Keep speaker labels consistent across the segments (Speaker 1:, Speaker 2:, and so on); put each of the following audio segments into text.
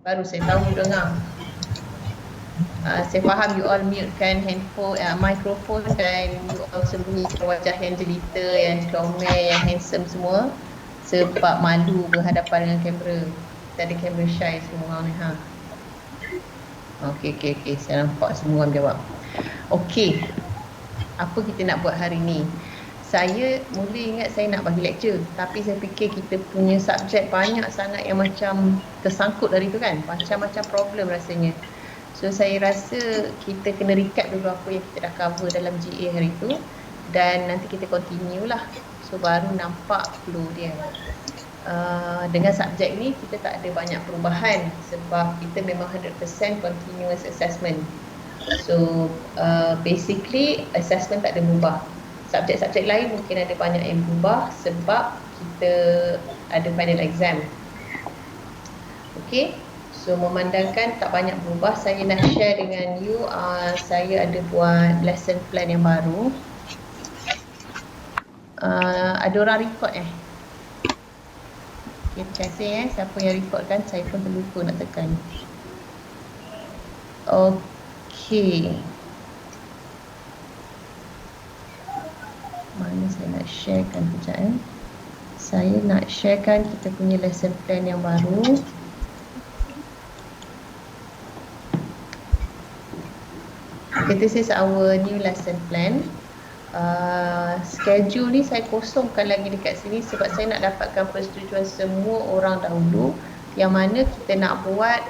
Speaker 1: Baru saya tahu dengar. Saya faham you all mute-kan handphone, mikrofon dan you all sembunyikan wajah yang jelita, yang comel, yang handsome semua sebab malu berhadapan dengan kamera. Kita ada kamera shy semua ni. Okey. Saya nampak semua orang jawab. Okey. Apa kita nak buat hari ni? Saya mula ingat saya nak bagi lecture, tapi saya fikir kita punya subjek banyak sangat yang macam tersangkut dari tu kan. Macam-macam problem rasanya. So saya rasa kita kena recap dulu apa yang kita dah cover dalam GA hari tu dan nanti kita continue lah. So baru nampak flow dia. Dengan subjek ni kita tak ada banyak perubahan sebab kita memang 100% continuous assessment. So basically assessment tak ada berubah. Subjek-subjek lain mungkin ada banyak yang berubah sebab kita ada final exam. Okay, so memandangkan tak banyak berubah, saya nak share dengan you, saya ada buat lesson plan yang baru. Ada orang record okay, terima kasih siapa yang record kan, saya pun terlupa nak tekan. Okay, mana saya nak sharekan sekejap Saya nak sharekan kita punya lesson plan yang baru. Okay, this is our new lesson plan. Schedule ni saya kosongkan lagi dekat sini sebab saya nak dapatkan persetujuan semua orang dahulu yang mana kita nak buat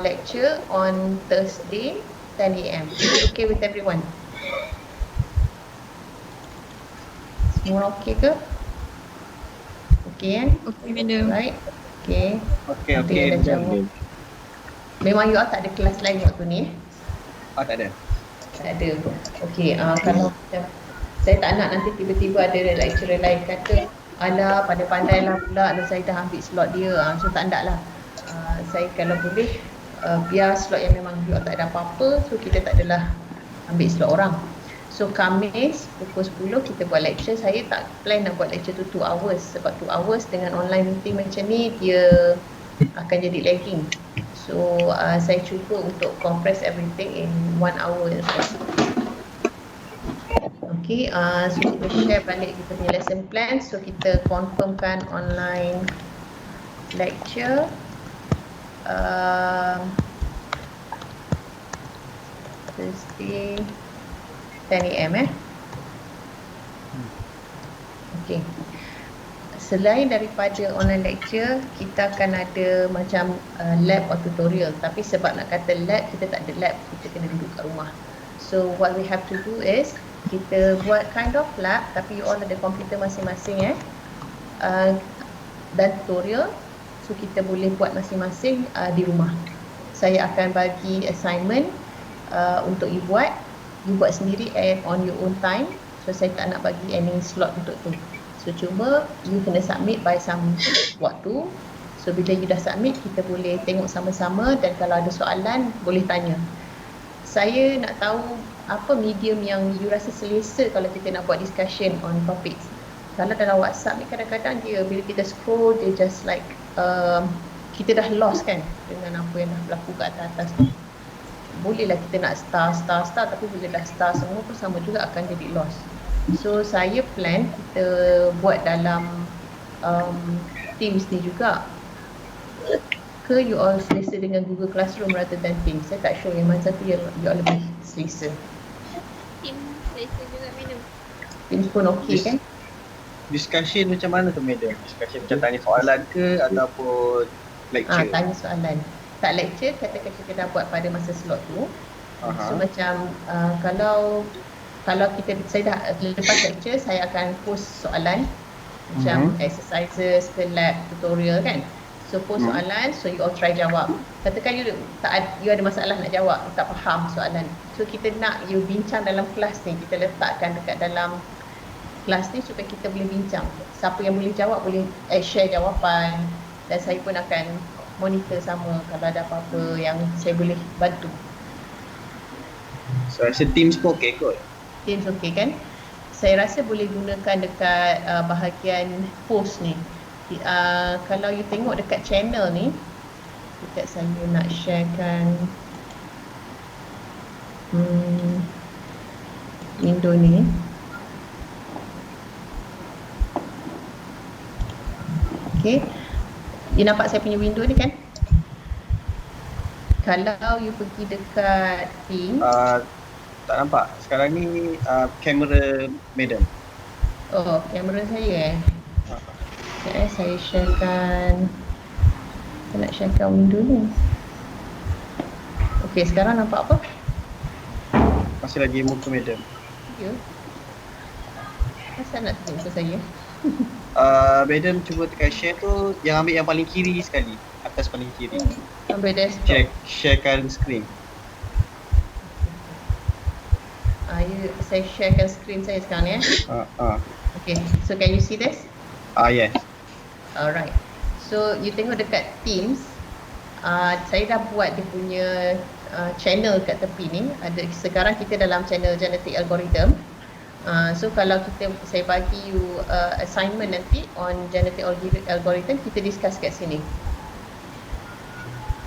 Speaker 1: lecture on Thursday 10 AM. Okay with everyone? Semua okey ke? Okey
Speaker 2: Okey, madam.
Speaker 1: Right. Okey.
Speaker 3: Okey.
Speaker 1: Memang you all tak ada kelas lain waktu ni?
Speaker 3: Tak ada.
Speaker 1: Tak ada. Okey, kalau saya tak nak nanti tiba-tiba ada lecturer lain kata alah pandai-pandai lah pula Norzaidah ambil slot dia. So tak nak lah. Saya kalau boleh biar slot yang memang you all tak ada apa-apa, so kita tak adalah ambil slot orang. So Khamis pukul 10 kita buat lecture. Saya tak plan nak buat lecture tu 2 hours sebab 2 hours dengan online meeting macam ni dia akan jadi lagging. So saya cuba untuk compress everything in 1 hour. Okay, so kita share balik kita punya lesson plan. So kita confirmkan online lecture Thursday 10 AM Okay. Selain daripada online lecture, kita akan ada macam lab or tutorial. Tapi sebab nak kata lab, kita tak ada lab, kita kena duduk kat rumah. So what we have to do is kita buat kind of lab tapi you all ada komputer masing-masing dan tutorial. So kita boleh buat masing-masing di rumah. Saya akan bagi assignment untuk you buat sendiri on your own time. So saya tak nak bagi any slot untuk tu. So cuma you kena submit by some waktu. So bila you dah submit, kita boleh tengok sama-sama dan kalau ada soalan boleh tanya. Saya nak tahu apa medium yang you rasa selesa kalau kita nak buat discussion on topics. Kalau dalam WhatsApp ni kadang-kadang dia bila kita scroll dia just like kita dah lost kan dengan apa yang dah berlaku kat atas tu. Bolehlah kita nak star tapi bila dah star semua pun sama juga akan jadi lost. So saya plan kita buat dalam Teams ni juga. Ke you all selesa dengan Google Classroom rather than Teams? Saya tak sure yang mana satu yang you all lebih selesa.
Speaker 2: Teams selesa juga madam.
Speaker 1: Teams pun okey kan?
Speaker 3: Discussion macam mana tu madam? Discussion macam tanya soalan ke ataupun lecture?
Speaker 1: Tanya soalan. Tak lecture, katakan kita dah buat pada masa slot tu. So macam kalau saya dah lepas lecture, saya akan post soalan macam exercises ke lab tutorial kan. So post soalan, so you all try jawab. Katakan you ada masalah nak jawab, tak faham soalan. So kita nak you bincang dalam kelas ni, kita letakkan dekat dalam kelas ni supaya kita boleh bincang. Siapa yang boleh jawab boleh share jawapan dan saya pun akan monitor sama kalau ada apa-apa yang saya boleh bantu.
Speaker 3: So rasa Teams pun okey kot?
Speaker 1: Teams okey kan? Saya rasa boleh gunakan dekat bahagian post ni. Kalau you tengok dekat channel ni, Dekat saya nak sharekan window ni. Okay, you nampak saya punya window ni kan? Kalau you pergi dekat Teams,
Speaker 3: tak nampak. Sekarang ni kamera madam.
Speaker 1: oh, kamera saya sekejap saya sharekan. Saya nak sharekan window ni. Okay, sekarang nampak apa?
Speaker 3: Masih lagi muka madam.
Speaker 1: Ya. Asal nak tunjuk muka saya?
Speaker 3: Madam cuba tekan share tu, yang ambil yang paling kiri sekali, atas paling kiri.
Speaker 1: Ambil desktop.
Speaker 3: Sharekan screen.
Speaker 1: Saya sharekan screen saya sekarang ni. Okay, so can you see this?
Speaker 3: Yes.
Speaker 1: Alright. So you tengok dekat Teams, saya dah buat dia punya channel kat tepi ni. Sekarang kita dalam channel genetic algorithm. So kalau saya bagi you assignment nanti on genetic algorithm, kita discuss kat sini.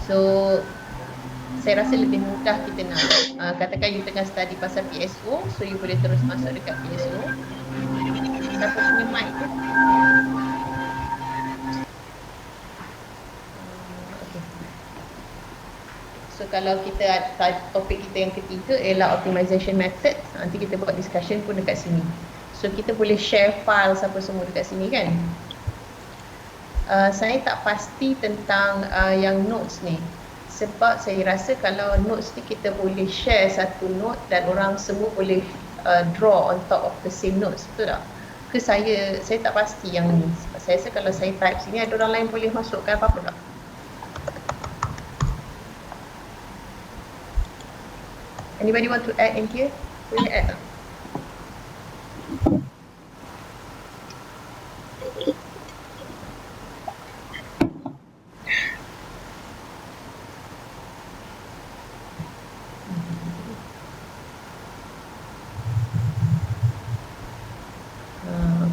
Speaker 1: So saya rasa lebih mudah kita nak katakan you tengah study pasal PSO, so you boleh terus masuk dekat PSO. Siapa punya mic tu? Okay. So kalau kita topik kita yang ketiga ialah optimization method, nanti kita buat discussion pun dekat sini. So kita boleh share file siapa semua dekat sini kan. Saya tak pasti tentang yang notes ni, sebab saya rasa kalau notes ni kita boleh share satu note dan orang semua boleh draw on top of the same notes, betul tak? Ke saya tak pasti yang ni. Saya rasa kalau saya type sini ada orang lain boleh masukkan apa-apa tak? Anybody want to add in here? Boleh add tak?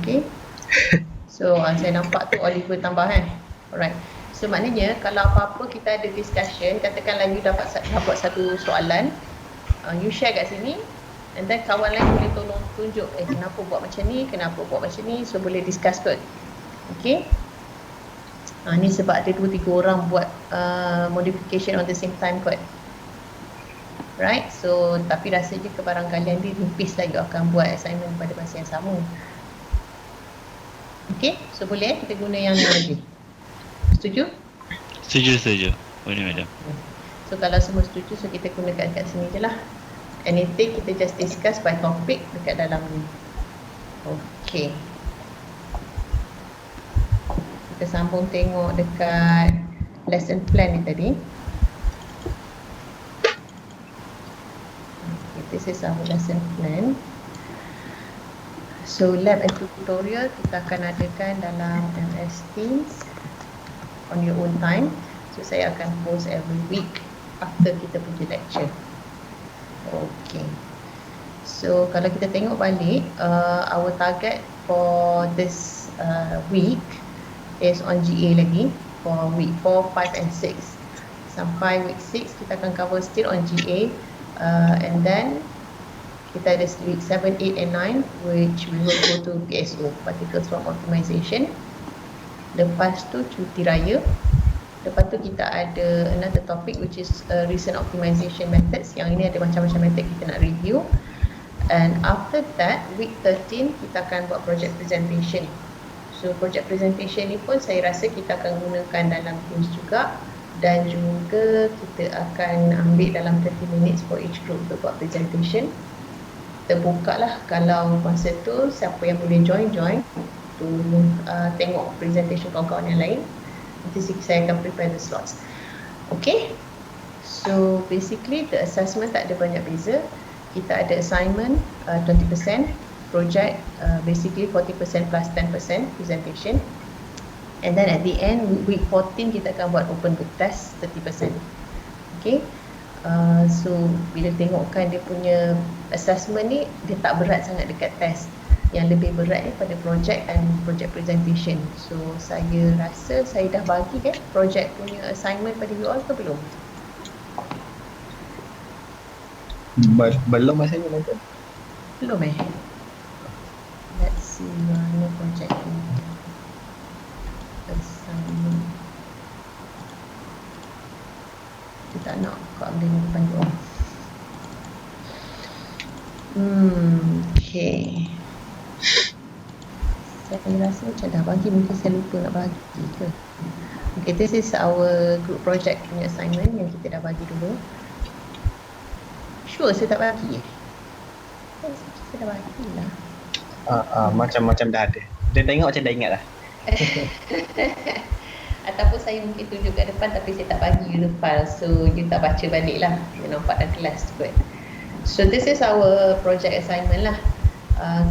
Speaker 1: Okay. So saya nampak tu Oliver tambah kan. Alright. So maknanya kalau apa-apa kita ada discussion, katakanlah you dapat satu soalan, you share kat sini, and then kawan lain boleh tolong tunjuk kenapa buat macam ni, kenapa buat macam ni, so boleh discuss kot. Okay. Ni sebab ada 2-3 orang buat modification on the same time kot. Right, so tapi rasanya kebarangkalian dia nipis lah you akan buat assignment pada masa yang sama. Okay, so boleh kita guna yang ni lagi. Setuju?
Speaker 4: Setuju. Boleh madam.
Speaker 1: So kalau semua setuju, so kita gunakan kat sini je lah. Anything kita just discuss by topic dekat dalam ni. Okay. Kita sambung tengok dekat lesson plan ni tadi. Okay, this is our lesson plan. So lab and tutorial kita akan adakan dalam MS Teams on your own time. So saya akan post every week after kita punya lecture. Okay. So kalau kita tengok balik, our target for this week is on GA lagi for week 4, 5 and 6. Sampai week 6 kita akan cover still on GA, and then kita ada week 7, 8 and 9 which we will go to PSO, Particles from Optimization. Lepas tu cuti raya. Lepas tu kita ada another topic which is recent optimization methods. Yang ini ada macam-macam method kita nak review. And after that, week 13 kita akan buat project presentation. So project presentation ni pun saya rasa kita akan gunakan dalam Teams juga, dan juga kita akan ambil dalam 30 minutes for each group untuk buat presentation. Terbuka lah kalau masa tu siapa yang boleh join tu tengok presentation kawan-kawan yang lain. Nanti saya akan prepare the slots. Okay, so basically the assessment tak ada banyak beza. Kita ada assignment 20%, project basically 40% plus 10% presentation, and then at the end week 14 kita akan buat open book test 30%. Okay. So bila tengokkan dia punya assessment ni, dia tak berat sangat dekat test. yang lebih berat pada project and project presentation. So saya rasa saya dah bagi kan project punya assignment pada you all ke belum?
Speaker 3: Belum rasanya madam.
Speaker 1: Belum Let's see mana project ni. Assignment. Kita tak nak kat benda ni depan you all. Okay. Saya rasa macam dah bagi, mungkin saya lupa nak bagi ke. Okay, this is our group project punya assignment yang kita dah bagi dulu. Sure saya tak bagi saya dah bagi lah.
Speaker 3: Macam dah ada. Dia tengok macam dah ingat lah.
Speaker 1: Ataupun saya mungkin tunjuk kat depan tapi saya tak bagi you the file, so you tak baca balik lah, you nampak dalam kelas kot. So this is our project assignment lah.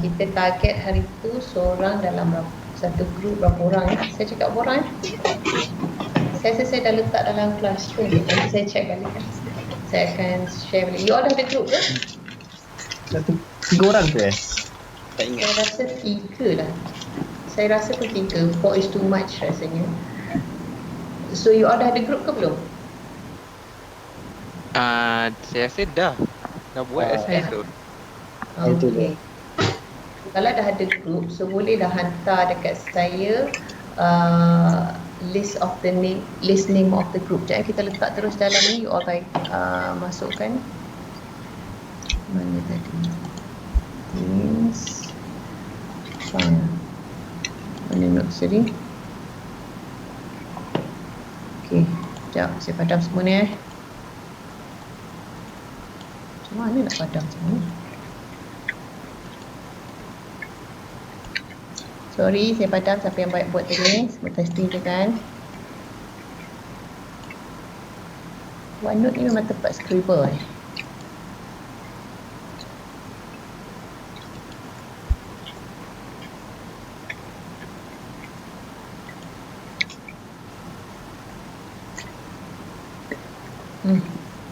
Speaker 1: Kita target hari tu seorang dalam satu group berapa orang saya cakap berapa orang saya rasa saya dah letak dalam classroom. Nanti saya check balik kan. Saya akan share balik. You all dah ada group ke?
Speaker 3: 3 orang tu tak ingat.
Speaker 1: Saya rasa 3 lah. Saya rasa pun 3. 4 is too much rasanya. So you all dah ada group ke belum?
Speaker 5: Saya rasa dah buat assignment tu.
Speaker 1: Okay. Kalau dah ada group, so bolehlah hantar dekat saya list name of the group. Jangan kita letak terus dalam ni, you all baik masukkan. Mana tadi? Teams file. Mana notes tadi? Okay, sekejap saya padam semua ni Macam mana nak padam semua ni? Sorry, saya padam siapa yang baik buat tadi. Semua testing je kan. OneNote ni memang tempat scribble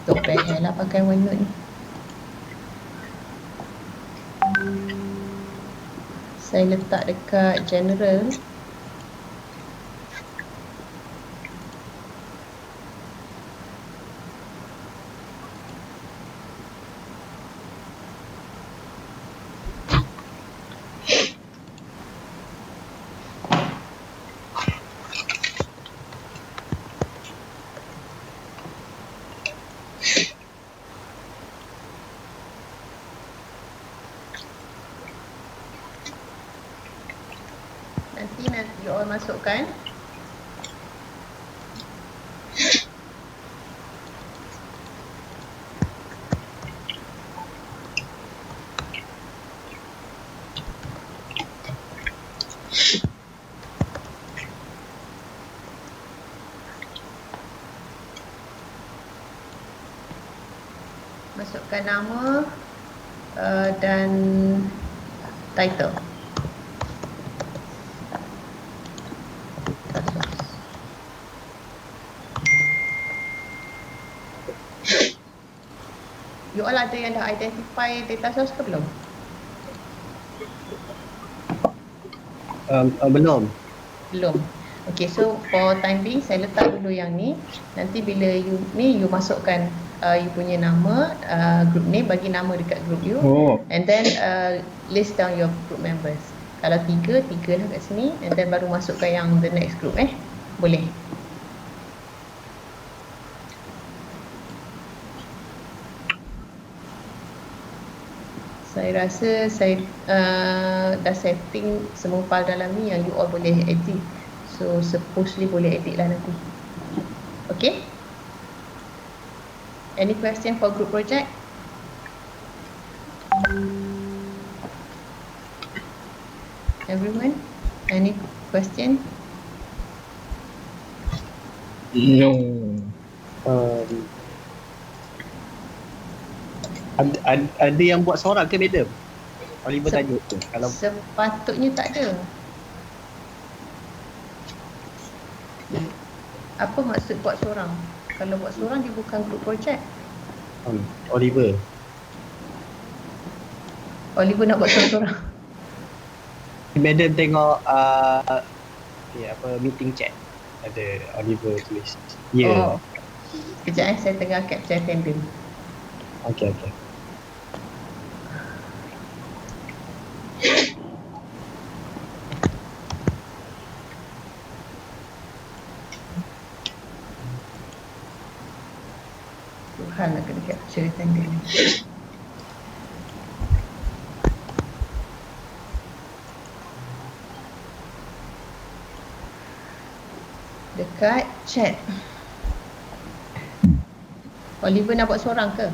Speaker 1: Tok payah lah pakai OneNote ni. Saya letak dekat general. Nanti you all masukkan. Masukkan nama dan title. You all ada yang dah identify data source ke belum?
Speaker 3: Belum.
Speaker 1: Belum. Okay, so for time being saya letak dulu yang ni. Nanti bila you masukkan you punya nama, group name, bagi nama dekat group you. And then list down your group members. Kalau 3 lah kat sini. And then baru masukkan yang the next group boleh. Saya rasa saya dah setting semua file dalam ni yang you all boleh edit. So supposedly boleh edit lah nanti. Okay? Any question for group project? Everyone? Any question?
Speaker 3: No. Ada yang buat seorang ke madam? Oliver tajuk tu. Kalau
Speaker 1: sepatutnya tak ada. Apa maksud buat seorang? Kalau buat seorang dia bukan group project.
Speaker 3: Oliver
Speaker 1: Oliver nak buat seorang-seorang.
Speaker 3: Madam tengok meeting chat. Ada Oliver tulis. Ya.
Speaker 1: Oh, sekejap saya tengah capture attendance.
Speaker 3: Okey.
Speaker 1: Tuhan nak kena capture attendance. Dekat chat. Oliver nak buat seorang ke?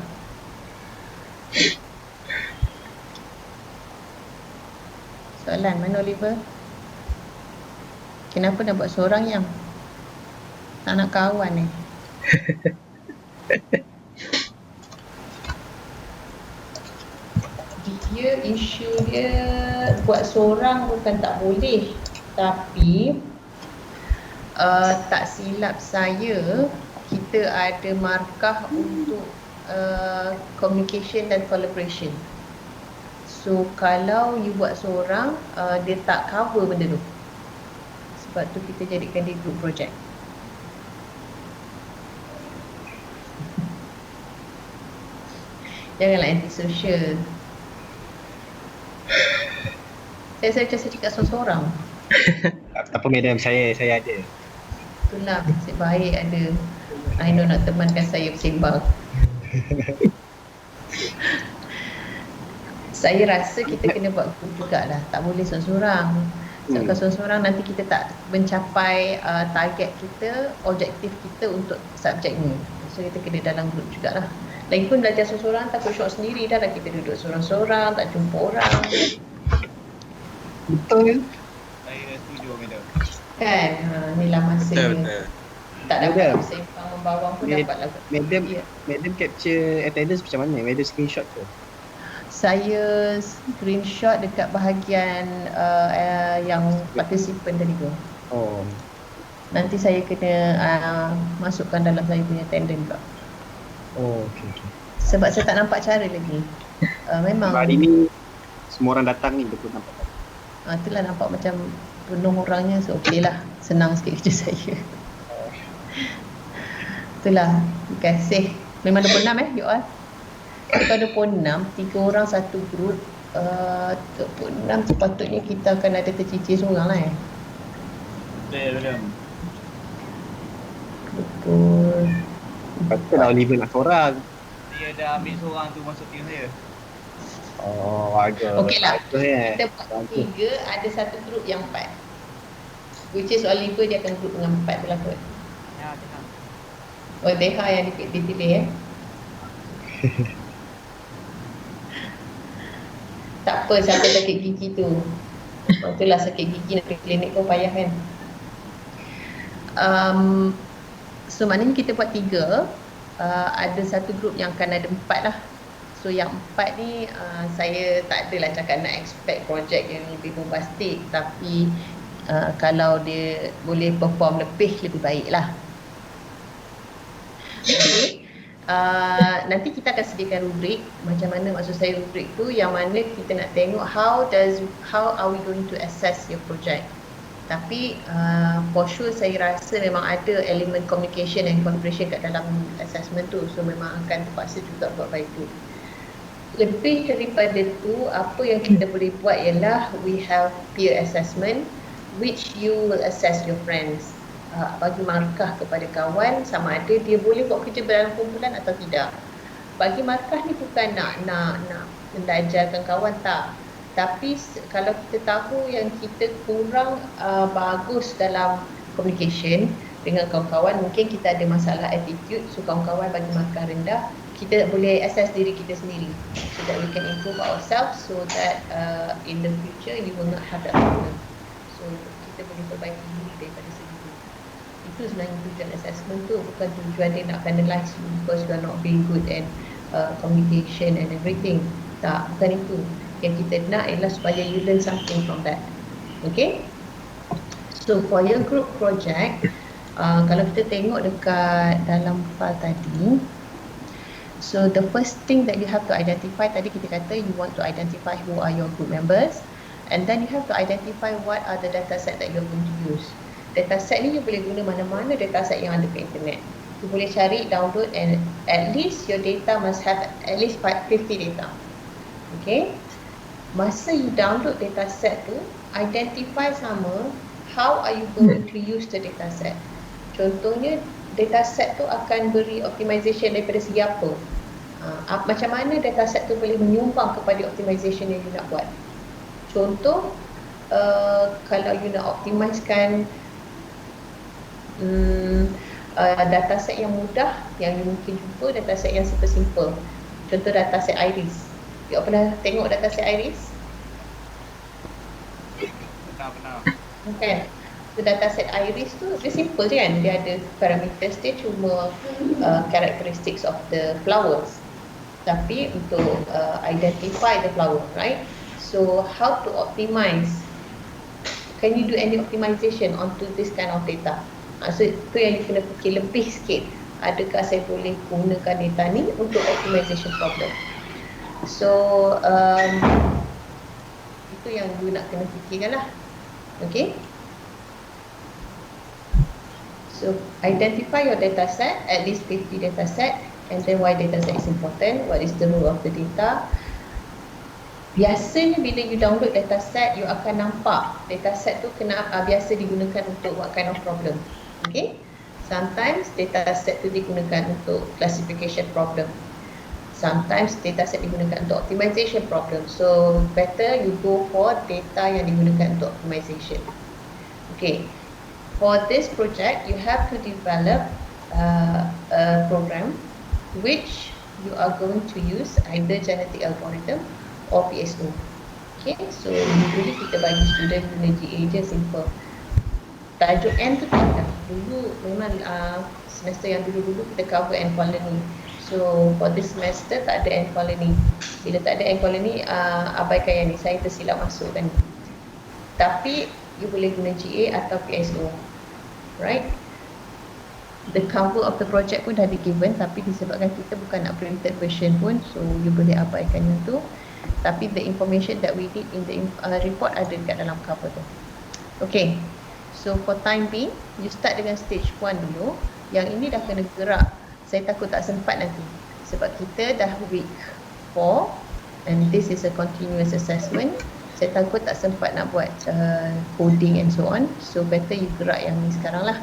Speaker 1: Soalan, mana Oliver? Kenapa nak buat seorang yang? Tak nak kawan ni. Isu dia buat seorang bukan tak boleh, tapi tak silap saya, kita ada markah untuk communication dan collaboration. So kalau you buat seorang, dia tak cover benda tu. Sebab tu kita jadikan dia group project. Janganlah anti-social. Saya macam saya cakap seorang-seorang.
Speaker 3: Apa madam, saya ada.
Speaker 1: Itulah, nasib baik ada Aino nak temankan saya bersembang. Saya rasa kita kena buat group jugalah, tak boleh seorang-seorang. Sebab kalau seorang-seorang nanti kita tak mencapai target kita, objektif kita untuk subjek ni. So kita kena dalam group jugalah. Lagipun belajar seorang-seorang takut syok sendiri dah lah, kita duduk seorang-seorang, tak jumpa orang.
Speaker 3: Betul.
Speaker 4: Saya setuju madam.
Speaker 1: Kan, inilah masa
Speaker 5: Betul.
Speaker 1: tak dapat
Speaker 3: Madam.
Speaker 1: bersembang membawang pun
Speaker 3: Mad-
Speaker 1: dapatlah. Ya.
Speaker 3: Madam capture attendance macam mana? Madam screenshot ke?
Speaker 1: Saya screenshot dekat bahagian yang participant tadi tu.
Speaker 3: Oh.
Speaker 1: Nanti saya kena masukkan dalam saya punya attendance pula.
Speaker 3: Oh, okey.
Speaker 1: Sebab saya tak nampak cara lagi. Memang
Speaker 3: Hari ni semua orang datang ni betul nampak.
Speaker 1: itulah nampak macam penuh orangnya, so okey lah, senang sikit kerja saya. Itulah, terima kasih. Memang 26 you all. Kalau 26, 3 orang satu group, 26 sepatutnya kita akan ada tercicir seorang lah
Speaker 4: Betul madam.
Speaker 1: Betul.
Speaker 3: Betul lah Oliver nak seorang.
Speaker 4: Dia dah ambil seorang tu masuk tim saya.
Speaker 3: Oh, agak.
Speaker 1: Okey lah.
Speaker 3: Betul
Speaker 1: Kita buat 3, ada satu group yang 4. Which is Oliver dia akan group dengan 4 tu lah kot.
Speaker 4: Ya, tenang.
Speaker 1: Oh, Deha yang dipilih Tak apa, siapa sakit gigi tu. Itulah sakit gigi nak pergi klinik pun payah kan. So maknanya kita buat 3, ada satu group yang akan ada 4 lah. So yang 4 ni saya tak adalah cakap nak expect projek yang lebih bombastik, tapi kalau dia boleh perform lebih baik lah. Okay. Nanti kita akan sediakan rubrik. Macam mana maksud saya rubrik tu, yang mana kita nak tengok how are we going to assess your project. Tapi for sure saya rasa memang ada elemen communication and collaboration kat dalam assessment tu. So memang akan terpaksa juga buat baik tu. Lebih daripada tu, apa yang kita boleh buat ialah we have peer assessment, which you will assess your friends. Bagi markah kepada kawan sama ada dia boleh buat kerja dalam kumpulan atau tidak. Bagi markah ni bukan nak mendajarkan kawan, tak. Tapi kalau kita tahu yang kita kurang bagus dalam communication dengan kawan-kawan, mungkin kita ada masalah attitude, so kawan-kawan bagi markah rendah, kita boleh assess diri kita sendiri so that we can improve ourselves, so that in the future you will not have that problem. So kita boleh perbaiki diri daripada segi itu. Itu sebenarnya tujuan assessment tu, bukan tujuan dia nak penalize you because you are not being good at communication and everything. Tak, bukan itu. Yang kita nak ialah supaya you learn something from that. Okay? So for your group project, kalau kita tengok dekat dalam file tadi, so the first thing that you have to identify, tadi kita kata you want to identify who are your group members, And then you have to identify what are the data set that you're going to use. Data set ni you boleh guna mana-mana data set yang ada kat internet. You boleh cari, download, and at least your data must have at least 50 data. Okay. Masa you download data set tu, identify sama how are you going to use the data set. Contohnya, data set tu akan beri optimization daripada segi apa. Macam mana data set tu boleh menyumbang kepada optimization yang you nak buat. Contoh, kalau you nak optimizekan dataset yang mudah, yang you mungkin jumpa dataset yang super simple. Contoh dataset iris. You pernah tengok dataset iris?
Speaker 4: Pernah.
Speaker 1: Okay. So dataset iris tu dia simple je kan. Dia ada parameters dia cuma characteristics of the flowers. Tapi untuk identify the flower, right? So how to optimize? Can you do any optimization onto this kind of data? So itu yang you kena fikir lebih sikit. Adakah saya boleh gunakan data ni untuk optimization problem? So itu yang you nak kena fikirkan lah. Okay. So identify your data set, at least 50 data set, and then why data set is important, what is the role of the data. Biasanya bila you download data set, you akan nampak data set tu biasa digunakan untuk what kind of problem. Okay. Sometimes data set tu digunakan untuk classification problem. Sometimes data set digunakan untuk optimization problem. So better you go for data yang digunakan untuk optimization. Okay. For this project, you have to develop a program which you are going to use either genetic algorithm or PSO. Okay, so usually kita bagi student guna GA je, simple. Tajuk N tu tak ada. Dulu memang semester yang dulu-dulu kita cover N colony. So for this semester tak ada N colony. Bila tak ada N colony, abaikan yang ni, saya tersilap masuk kan. Tapi you boleh guna GA atau PSO. Right? The cover of the project pun dah di given, tapi disebabkan kita bukan nak printed version pun, so you boleh abaikan yang tu. Tapi the information that we did in the report ada dekat dalam cover tu. Okay. So for time being, you start dengan stage 1 dulu. Yang ini dah kena gerak. Saya takut tak sempat nanti. Sebab kita dah week 4 and this is a continuous assessment. Saya takut tak sempat nak buat coding and so on. So better you gerak yang ni sekarang lah.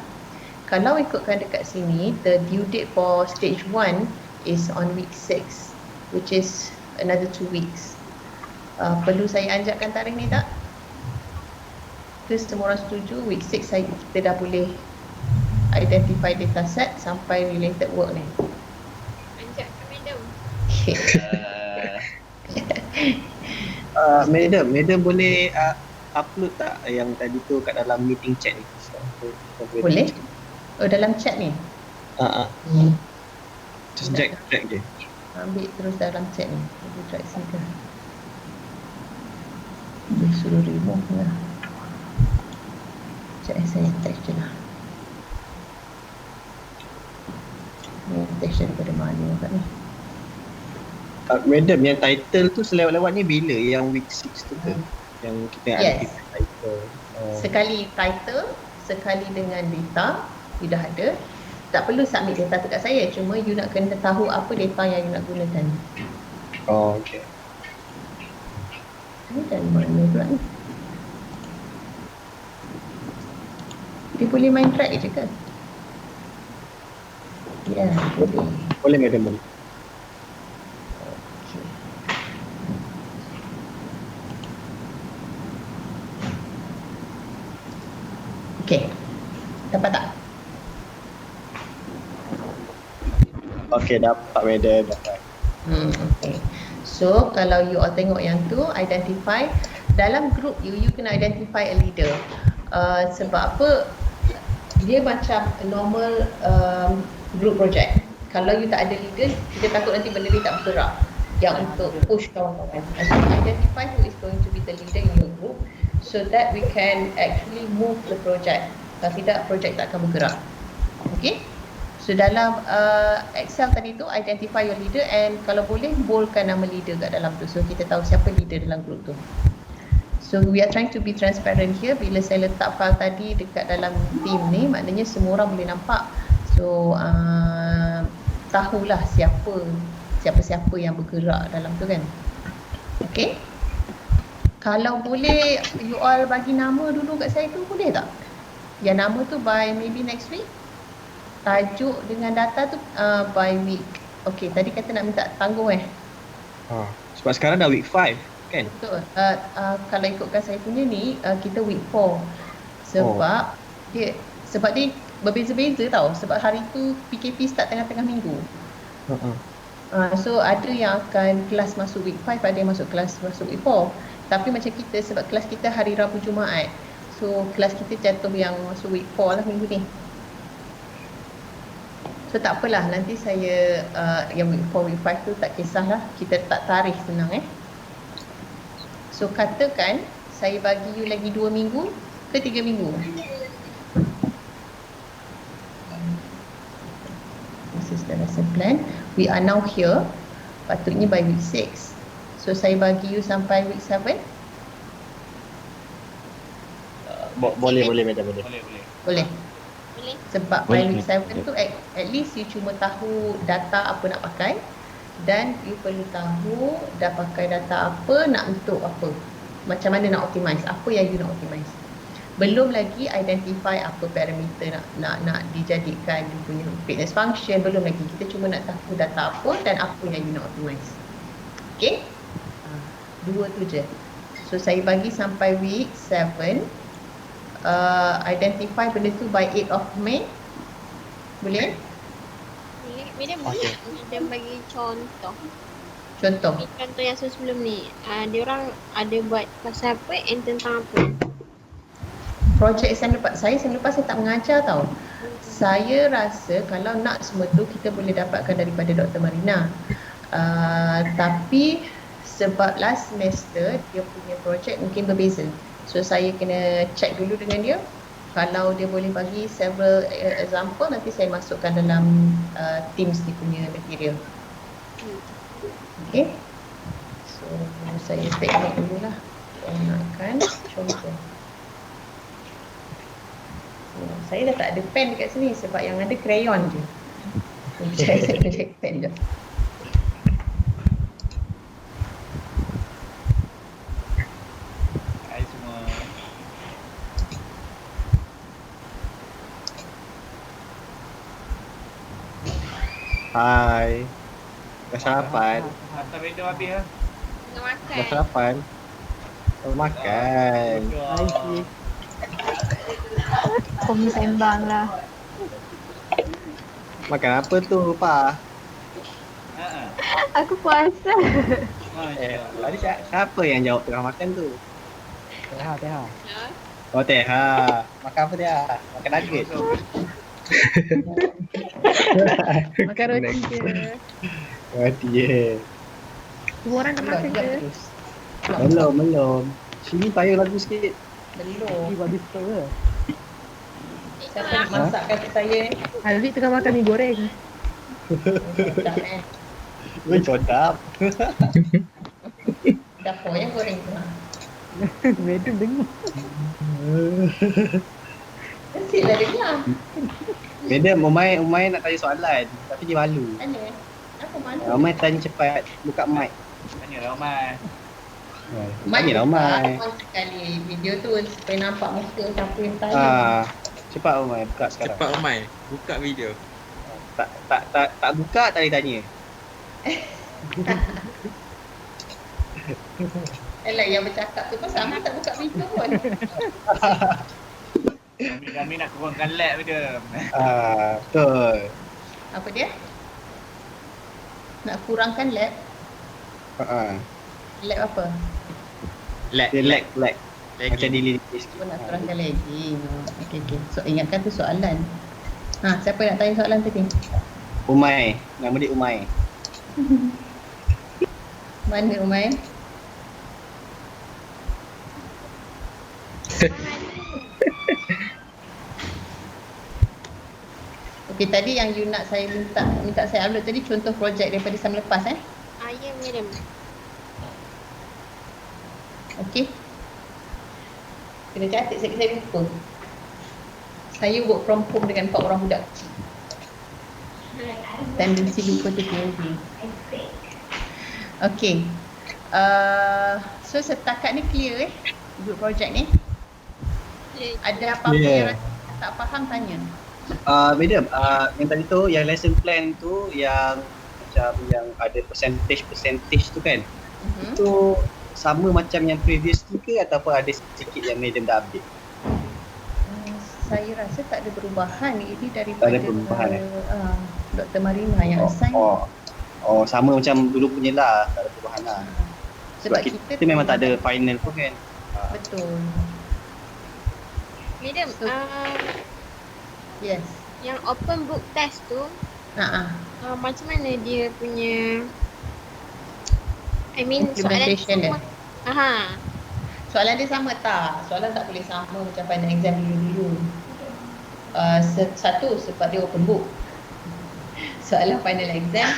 Speaker 1: Kalau ikutkan dekat sini, the due date for stage 1 is on week 6, which is another 2 weeks. Perlu saya anjakkan tarikh ni tak? Terus semua orang setuju, week 6 kita dah boleh identify data set sampai related work ni.
Speaker 2: Anjakkan madam.
Speaker 3: Madam boleh upload tak yang tadi tu kat dalam meeting chat ni?
Speaker 1: Boleh? Oh, dalam chat ni?
Speaker 3: Just drag je.
Speaker 1: Ambil terus dalam chat ni. Dia drag sini ke? Dia suruh remove lah. Chat saya text je lah. Ni text daripada mana kat ni?
Speaker 3: Madam, yang title tu selewat-lewat ni bila? Yang week 6 tu ke? Yang kita ada title.
Speaker 1: Sekali title, sekali dengan data, you dah ada. Tak perlu submit data tu kat saya, cuma you nak kena tahu apa data yang you nak gunakan.
Speaker 3: Oh, okay.
Speaker 1: Ni dari mana pula ni? Dia boleh main track je ke? Ya, boleh.
Speaker 3: Boleh madam, boleh.
Speaker 1: Okay. Dapat tak?
Speaker 3: Okay, dapat madam, dapat.
Speaker 1: Okay. So, kalau you all tengok yang tu, identify dalam group you kena identify a leader. Sebab apa? Dia macam normal group project. Kalau you tak ada leader, kita takut nanti benda ni tak bergerak. Yang untuk push kawan-kawan. So, identify who is going to be the leader in your group so that we can actually move the project. Kalau tidak, project tak akan bergerak. Okay? So dalam Excel tadi tu, identify your leader and kalau boleh boldkan nama leader kat dalam tu. So kita tahu siapa leader dalam group tu. So we are trying to be transparent here. Bila saya letak file tadi dekat dalam team ni, maknanya semua orang boleh nampak. So tahulah siapa-siapa yang bergerak dalam tu kan. Okay. Kalau boleh you all bagi nama dulu kat saya tu, boleh tak? Yang nama tu by maybe next week. Tajuk dengan data tu by week. Okay, tadi kata nak minta tangguh
Speaker 3: Sebab sekarang dah week 5 kan?
Speaker 1: Betul. Kalau ikutkan saya punya ni, kita week 4. Sebab dia berbeza-beza tau. Sebab hari tu PKP start tengah-tengah minggu. So ada yang akan kelas masuk week 5, ada yang masuk kelas masuk week 4. Tapi macam kita, sebab kelas kita hari Rabu Jumaat, so kelas kita jatuh yang masuk week 4 lah minggu ni. So tak apalah, nanti saya yang week 4, week 5 tu tak kisahlah. Kita tak tarikh senang So katakan saya bagi you lagi 2 minggu ke 3 minggu. This is the lesson plan. We are now here. Patutnya by week 6. So saya bagi you sampai week 7.
Speaker 3: Boleh madam, boleh.
Speaker 1: Boleh.
Speaker 2: Boleh.
Speaker 1: Sebab by week 7 tu at least you cuma tahu data apa nak pakai, dan you perlu tahu dah pakai data apa, nak untuk apa, macam mana nak optimize, apa yang you nak optimize. Belum lagi identify apa parameter nak dijadikan you punya fitness function, belum lagi. Kita cuma nak tahu data apa dan apa yang you nak optimize. Okay, dua tu je. So saya bagi sampai week 7. Identify benda tu by 8 of May. Boleh?
Speaker 2: Madam boleh Madam bagi contoh.
Speaker 1: Contoh.
Speaker 2: Contoh yang sebelum ni, dia orang ada buat pasal apa and tentang apa?
Speaker 1: Projek SEM lepas saya tak mengajar tau. Saya rasa kalau nak semua tu kita boleh dapatkan daripada Dr. Marina. Tapi sebab last semester dia punya projek mungkin berbeza. So saya kena check dulu dengan dia. Kalau dia boleh bagi several example, nanti saya masukkan dalam Teams dia punya material. Okay. So saya take note dululah. Nakkan contoh. Saya dah tak ada pen dekat sini sebab yang ada crayon je. Saya kena check pen je.
Speaker 4: Hai semua.
Speaker 3: Hai. Dah sarapan?
Speaker 4: Hantar video habis lah.
Speaker 2: Tengah makan.
Speaker 3: Dah sarapan? Dah makan.
Speaker 4: Hai.
Speaker 6: Komi sembang lah.
Speaker 3: Makan apa tu, Pa?
Speaker 6: Aku puasa.
Speaker 3: Tadi siapa yang jawab tengah makan tu?
Speaker 4: Teha.
Speaker 2: Ya.
Speaker 3: Oh, Teha. Makan apa dia? Makan nugget.
Speaker 6: Makan roti je.
Speaker 3: Roti je.
Speaker 6: Semua orang dah makan ke?
Speaker 3: Belum. Sini payah lagu sikit.
Speaker 1: Belum.
Speaker 6: Bagi stop ke?
Speaker 1: Siapa nak masakkan untuk saya ni?
Speaker 6: Alwi tengah makan mie goreng.
Speaker 1: Sedap
Speaker 3: Gue codap.
Speaker 1: Dapur yang goreng tu.
Speaker 6: Madam dengar.
Speaker 1: Asyiklah dengar.
Speaker 3: Madam, Umay nak tanya soalan. Tapi dia malu.
Speaker 1: Tanya. Apa mana?
Speaker 3: Umay tanya cepat. Buka mic.
Speaker 4: Tanyalah Omar.
Speaker 3: Tanyalah Umay.
Speaker 1: Sekali video tu supaya nampak muka siapa yang tanya.
Speaker 3: Cepat Umay, buka sekarang.
Speaker 5: Cepat Omai, buka video.
Speaker 3: Tak buka, tak boleh tanya.
Speaker 1: Elah yang bercakap tu pasal Ahmad tak buka video pun.
Speaker 4: Kami nak kurangkan lab dia.
Speaker 3: Betul.
Speaker 1: Apa dia? Nak kurangkan lab? Lab apa?
Speaker 3: Dia lag. Macam delay sikit.
Speaker 1: Apa nak kurangkan lagi? Okay. So ingatkan tu soalan. Siapa nak tanya soalan tadi?
Speaker 3: Umay. Nama dia Umay.
Speaker 1: Mana Umay? Okey, tadi yang you nak saya minta saya upload tadi contoh projek daripada SEM lepas
Speaker 2: Ya, madam.
Speaker 1: Okey. Kena catat, saya lupa. Saya work from home dengan 4 orang budak kecil. Tendensi lupa tu tinggi. Okay. So setakat ni clear group project ni? Ada apa-apa yang tak faham tanya?
Speaker 3: Madam, yang tadi tu, yang lesson plan tu yang macam yang ada percentage tu kan, itu sama macam yang previous tu ke ataupun ada sedikit yang madam dah update?
Speaker 1: Saya rasa tak ada perubahan. Ini daripada Dr. Marina yang assign.
Speaker 3: Sama macam dulu punya lah, tak ada perubahan lah.
Speaker 1: Sebab
Speaker 3: kita memang tak ada final pun kan.
Speaker 1: Betul.
Speaker 2: Madam,
Speaker 1: yes.
Speaker 2: Yang open book test tu, macam mana dia punya,
Speaker 1: implementation dia?
Speaker 2: Soalan
Speaker 1: dia sama tak? Soalan tak boleh sama macam final exam dulu. Satu, sebab dia open book. Soalan final exam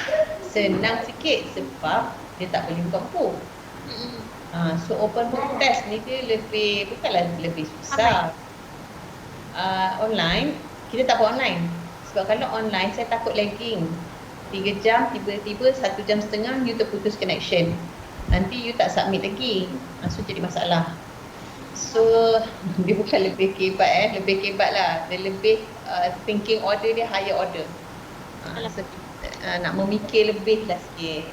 Speaker 1: senang sikit sebab dia tak boleh buka buku. So open book test ni dia bukanlah lebih susah. Online, kita tak buat online. Sebab kalau online, saya takut lagging. 3 jam, tiba-tiba 1 jam setengah, you terputus connection. Nanti you tak submit lagi. So jadi masalah. So, dia bukan lebih kebat lah. Dia lebih thinking order dia higher order. So, nak memikir lebih lah sikit.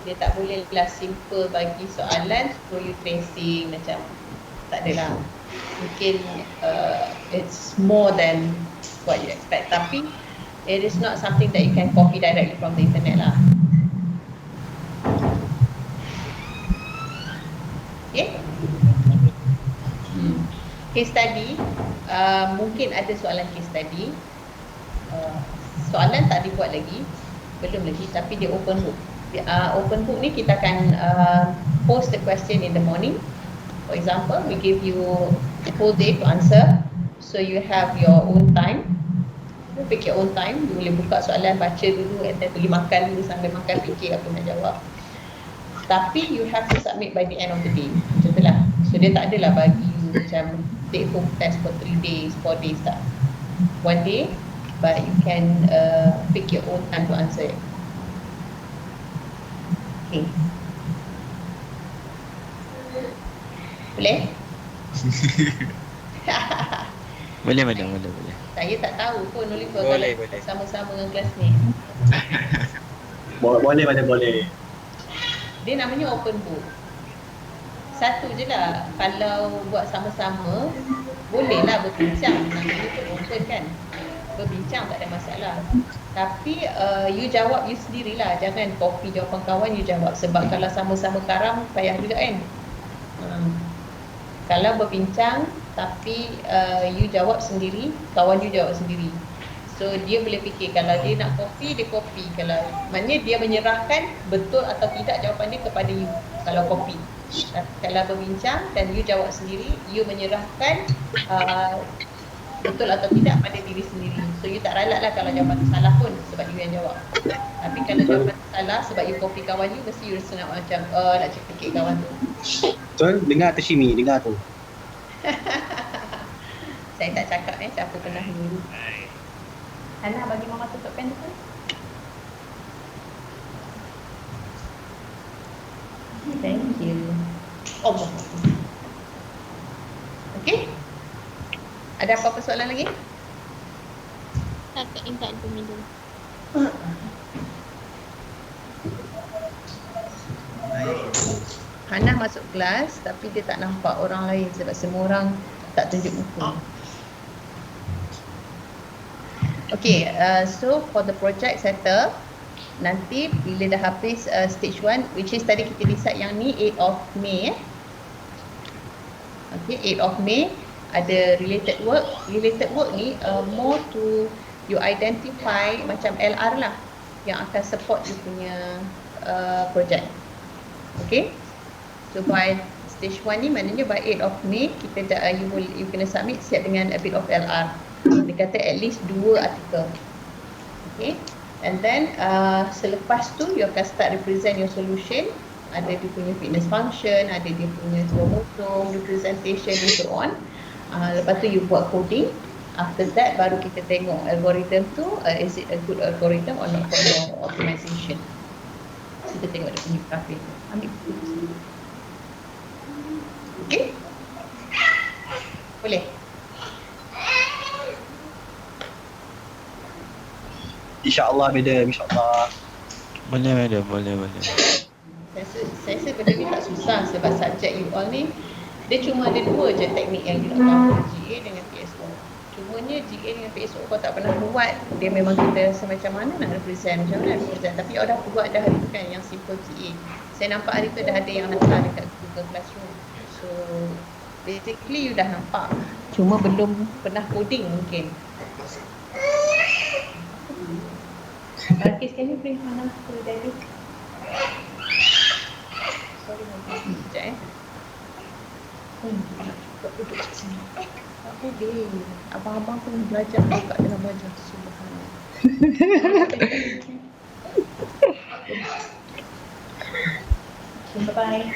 Speaker 1: Dia tak boleh lah simple bagi soalan, suruh you tracing macam. Tak adalah. Mungkin it's more than what you expect, tapi it is not something that you can copy directly from the internet lah. Okay? Case study, mungkin ada soalan case study. Soalan tak dibuat lagi, belum lagi, tapi dia open book. Open book ni kita akan post the question in the morning. For example, we give you a whole day to answer. So you have your own time. You pick your own time. You boleh buka soalan, baca dulu, and then pergi makan dulu, sambil makan fikir apa nak jawab. Tapi you have to submit by the end of the day. Macam tu lah. So dia tak adalah bagi you macam take home test for 3 days, 4 days, tak. 1 day, but you can pick your own time to answer it. Okay. Boleh?
Speaker 5: Boleh.
Speaker 1: Saya tak tahu pun Oliver
Speaker 5: Boleh.
Speaker 1: kalau sama-sama dengan kelas ni.
Speaker 3: Boleh.
Speaker 1: Dia namanya open book. Satu je lah, kalau buat sama-sama, bolehlah berbincang. Namanya pun open kan. Berbincang tak ada masalah. Tapi you jawab you sendirilah. Jangan copy jawapan kawan, you jawab. Sebab kalau sama-sama karam, payah juga kan. Kalau berbincang tapi you jawab sendiri, kawan you jawab sendiri. So dia boleh fikir kalau dia nak copy, dia copy. Kalau maknanya dia menyerahkan betul atau tidak jawapan dia kepada you kalau copy. Kalau berbincang dan you jawab sendiri, you menyerahkan betul atau tidak pada diri sendiri. So you tak ralat lah kalau jawapan tu salah pun sebab you yang jawab. Tapi kalau jawapan tu salah sebab you copy kawan you, mesti you rasa nak macam nak cekik kawan tu.
Speaker 3: Betul, dengar tu Shimi, dengar tu.
Speaker 1: Saya tak cakap siapa pernah dulu. Hana bagi mama tutup pen tu. Thank you. Allah. Okay? Ada apa-apa soalan lagi?
Speaker 2: Tak ada minum.
Speaker 1: Hana masuk kelas tapi dia tak nampak orang lain sebab semua orang tak tunjuk muka. Okay, so for the project setup, nanti bila dah habis stage 1, which is tadi kita decide yang ni 8 of May Okay, 8 of May ada related work. Related work ni more to you identify macam LR lah yang akan support you punya project. Okay, so by stage 1 ni maknanya by 8 of May kita dah, you kena submit siap dengan a bit of LR. Dia kata at least 2 artikel. Okay, and then selepas tu you akan start represent your solution. Ada dia punya fitness function, ada dia punya chromosome representation and so on. Lepas tu you buat coding. After that baru kita tengok algorithm tu is it a good algorithm or not for your optimization. Kita tengok dia punya grafik. Ambil buku tu sini. Okay? Boleh?
Speaker 3: InsyaAllah madam, insyaAllah.
Speaker 5: Boleh madam, boleh.
Speaker 1: Saya rasa benda ni tak susah sebab subjek you all ni dia cuma ada dua je teknik yang you nak tahu, GA dengan PSO. Cumanya GA dengan PSO kau tak pernah buat, dia memang kita rasa macam mana nak represent, macam mana nak represent. Tapi you dah buat dah hari tu kan yang simple GA. Saya nampak hari tu dah ada yang hantar dekat Google Classroom. So basically you dah nampak, cuma belum pernah coding mungkin. Markis, can you bring Hannah to the daddy? Sorry, sekejap nak cukup duduk kat sini. Tak boleh. Abang-abang pun belajar kat dalam belajar. Subhanallah. Bye-bye.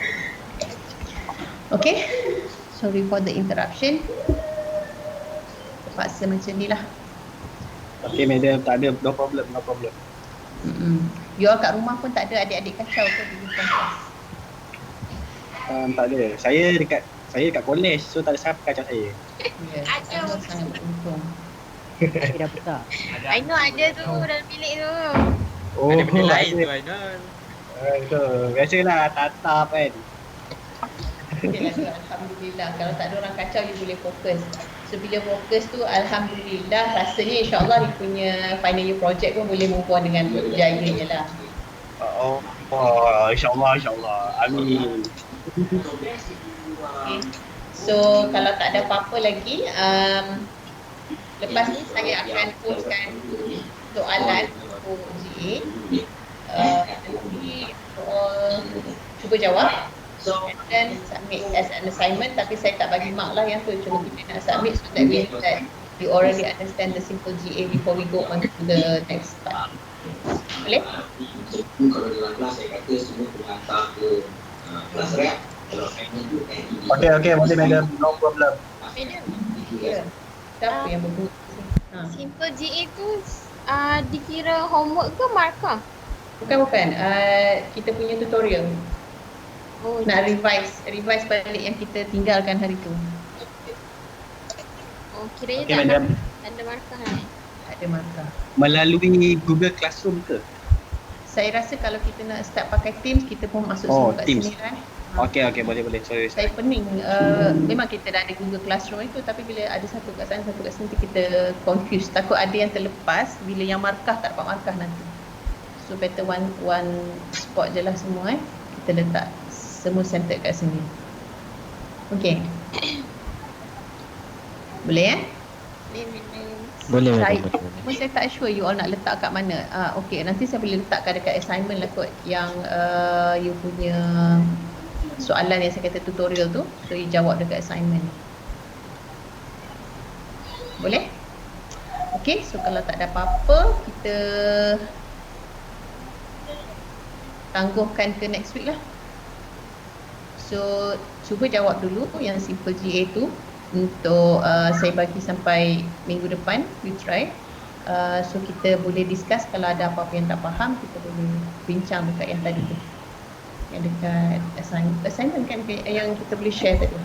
Speaker 1: Okay. Sorry for the interruption. Terpaksa macam ni lah.
Speaker 3: Okay madam, tak ada, no problem.
Speaker 1: You all kat rumah pun tak ada adik-adik kacau ke di kelas?
Speaker 3: Tak ada. Saya dekat college, so tak ada siapa kacau saya.
Speaker 1: Ya, saya sangat beruntung.
Speaker 6: Saya dah besar.
Speaker 2: I know ada tu dalam bilik tu.
Speaker 3: Oh,
Speaker 5: Ada benda lain tu Ainul.
Speaker 3: Betul. Biasalah tatap kan.
Speaker 1: Okay lah, Alhamdulillah. Kalau tak ada orang kacau, you boleh fokus. So bila fokus tu, Alhamdulillah, rasanya insyaAllah you punya final year project pun boleh move on dengan berjaya je lah.
Speaker 3: InsyaAllah. Amin.
Speaker 1: Okay. So kalau tak ada apa-apa lagi, lepas ni saya akan postkan soalan untuk GA. Nanti cuba jawab and then submit as an assignment, tapi saya tak bagi mark lah yang tu, cuma kita nak submit so that we know that you already understand the simple GA before we go on to the next part. Boleh?
Speaker 7: Kalau dalam kelas saya kata semua kena hantar ke kelas rep. Kalau assignment tu
Speaker 3: Okay, boleh madam, no problem.
Speaker 2: Madam,
Speaker 1: Ya. Siapa yang berbunyi?
Speaker 2: simple GA tu dikira homework ke markah?
Speaker 1: Bukan. Kita punya tutorial.
Speaker 2: Oh,
Speaker 1: Nak revise balik yang kita tinggalkan hari tu.
Speaker 2: kiranya
Speaker 3: Okay madam.
Speaker 2: ada markah kan?
Speaker 1: Ada markah.
Speaker 3: Melalui Google Classroom ke?
Speaker 1: Saya rasa kalau kita nak start pakai Teams, kita pun masuk
Speaker 3: Oh,
Speaker 1: semua kat
Speaker 3: Teams.
Speaker 1: sini kan.
Speaker 3: Okay, boleh. Sorry.
Speaker 1: Saya pening. Memang kita dah ada Google Classroom itu, tapi bila ada satu kat sana, satu kat sini, kita confused. Takut ada yang terlepas bila yang markah tak dapat markah nanti. So better one spot je lah semua Kita letak semua centered kat sini. Okay. Boleh
Speaker 5: Boleh
Speaker 1: Saya
Speaker 5: madam.
Speaker 1: pun saya tak sure you all nak letak kat mana. Okay, nanti saya boleh letakkan dekat assignment lah kot, yang you punya soalan yang saya kata tutorial tu. So you jawab dekat assignment. Boleh? Okay, so kalau tak ada apa-apa, kita tangguhkan ke next week lah. So cuba jawab dulu yang simple GA tu. Untuk saya bagi sampai minggu depan, we try. So kita boleh discuss, kalau ada apa-apa yang tak faham, kita boleh bincang dekat yang tadi tu, yang dekat assignment kan, yang kita boleh share tadi,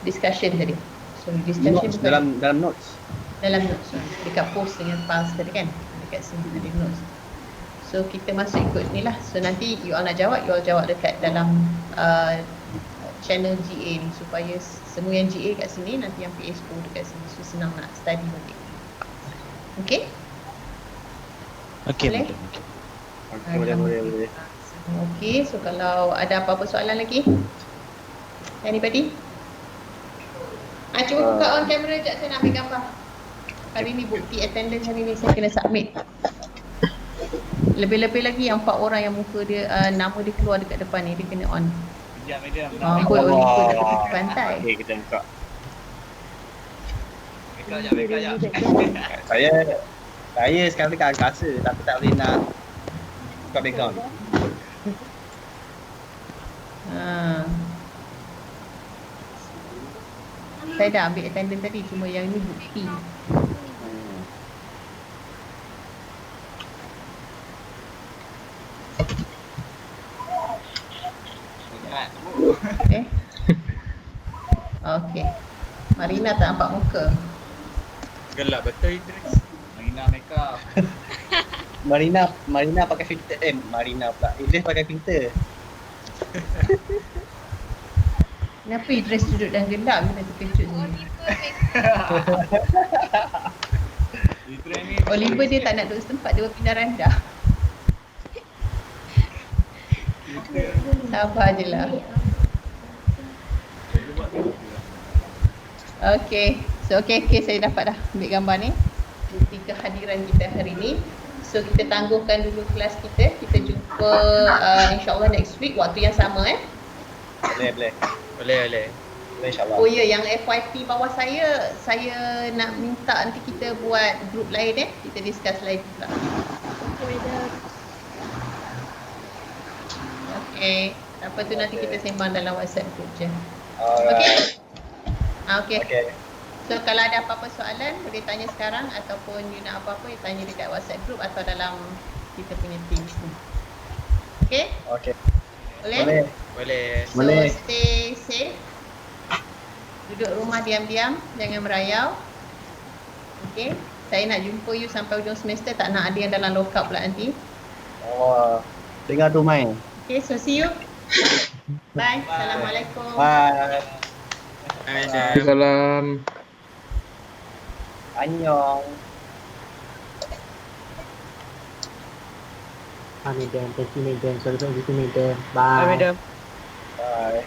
Speaker 1: discussion tadi. So discussion
Speaker 3: Notes,
Speaker 1: bukan
Speaker 3: dalam notes.
Speaker 1: dalam notes, dekat post dengan files tadi kan, dekat sini ada notes. So kita masuk ikut ni lah. So nanti you all nak jawab, you all jawab dekat dalam channel GA ni, supaya semua yang GA kat sini, nanti yang PSO dekat sini, so senang nak study balik. Okay?
Speaker 5: Okay
Speaker 1: Boleh?
Speaker 5: madam.
Speaker 3: Okay, boleh.
Speaker 1: Okay, so kalau ada apa-apa soalan lagi? Anybody? Cuba buka on camera sekejap, saya nak ambil gambar. Hari ni bukti attendance hari ni saya kena submit. Lebih-lebih lagi yang 4 orang yang muka dia, nama dia keluar dekat depan ni, dia kena on.
Speaker 4: Sekejap madam.
Speaker 1: Amboi, ikut dekat tepi pantai.
Speaker 3: Okay, kita buka.
Speaker 4: Beka jap.
Speaker 3: Saya sekarang dekat angkasa, tapi tak boleh nak buka background.
Speaker 1: Saya dah ambil attendance tadi, cuma yang ni bukti.
Speaker 4: Ingat.
Speaker 1: Okay. Okay. Marina tak nampak muka.
Speaker 5: Gelap betul Idris.
Speaker 4: Marina make up.
Speaker 3: Marina pakai filter. Marina pula. Idris pakai filter.
Speaker 1: Kenapa Idris duduk dalam gelap? Kita terkejut ni. Oliver dia tak nak duduk setempat, dia berpindah randah. Sabar je lah. Okay. So okay, saya dapat dah ambil gambar ni. Bukti kehadiran kita hari ni. So kita tangguhkan dulu kelas kita. Kita jumpa insyaAllah next week waktu yang sama
Speaker 3: Boleh insyaAllah.
Speaker 1: Oh ya, yang FYP bawah saya nak minta nanti kita buat group lain kita discuss lain pula. Okay. Apa tu nanti kita sembang dalam WhatsApp group je. Okay. Okay. So kalau ada apa-apa soalan boleh tanya sekarang ataupun you nak apa-apa you tanya dekat WhatsApp group atau dalam kita punya Teams ni. Okay?
Speaker 3: Okay.
Speaker 1: Boleh? So
Speaker 3: Boleh.
Speaker 1: stay safe. Duduk rumah diam-diam, jangan merayau. Okay? Saya nak jumpa you sampai hujung semester, tak nak ada yang dalam lockup pula nanti.
Speaker 3: Dengar tu main.
Speaker 1: Okay, so see you. Bye. Assalamualaikum.
Speaker 3: Bye.
Speaker 5: Salam.
Speaker 3: Annyeong.
Speaker 6: Madam, thank you madam. Sorry for everything madam. Bye.
Speaker 5: Bye madam.
Speaker 3: Bye.